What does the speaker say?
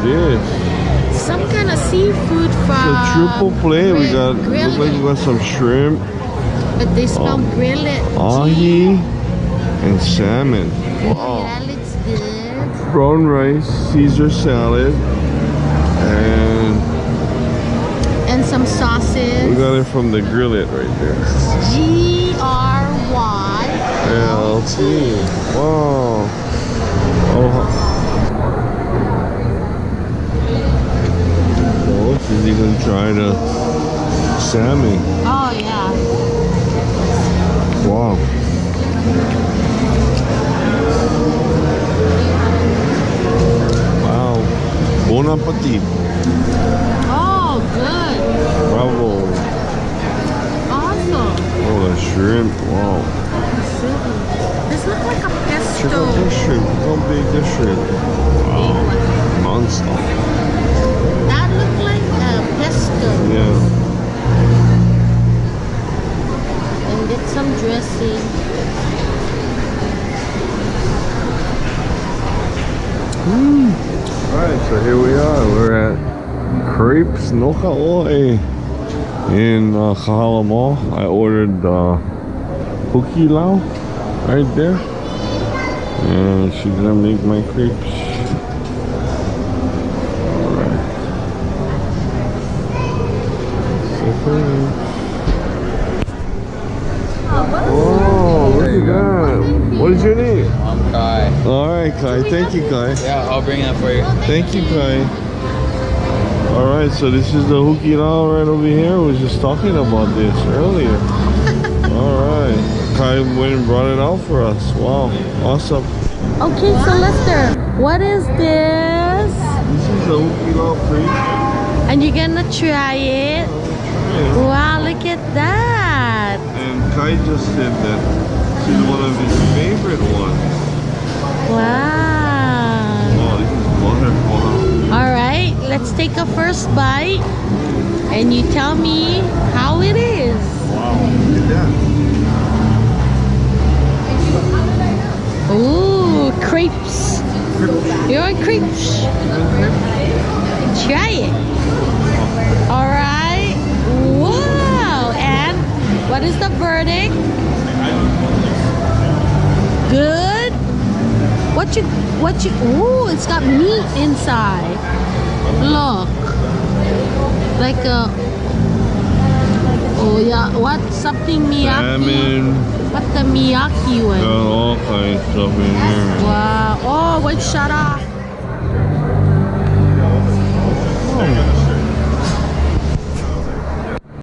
this? Some kind of seafood from It's a triple plate. We got, looks like we got some shrimp, but they spell GRYLT. ahi, and salmon. Wow. Yeah, looks good. Brown rice, Caesar salad, and some sauces. we got it from the GRYLT right there. GRYLT. Wow. Oh, she's even trying the salmon. Oh yeah. Wow. Wow. Bon appetit. Oh, good. Bravo. Awesome. Oh, the shrimp. Wow. This looks like a pesto. Check out this shrimp. Look how big this shrimp. Wow. Monster. That looked like a pesto. Yeah. And get some dressing. Alright, so here we are. We're at Crepes Aloha I in Kahala Mall. I ordered Huki Lau right there. And she's gonna make my crepes. Alright. Oh, look at that. What is your name? I'm Kai. Alright, Kai. Thank you, Kai. Yeah, I'll bring that for you. Thank you, Kai. Alright, so this is the Huki Lau right over here. We was just talking about this earlier. Alright. Kai went and brought it out for us. Wow. Awesome. Okay, so Lester, what is this? This is the Huki Lau crepe. And you're gonna try it? Wow, look at that. And Kai just said that she's one of his favorite ones. Wow. Wow, this is wonderful. Alright, let's take a first bite. And you tell me how it is. Wow, look at that. Ooh, crepes. You want crepes? Try it. Alright. Wow. And what is the verdict? Good. What you, ooh, it's got meat inside. Look. Like a, oh yeah, what? Something miyaki. Salmon. What the miyaki one? Got all kinds of stuff in here. Wow. Oh, wait, shut up.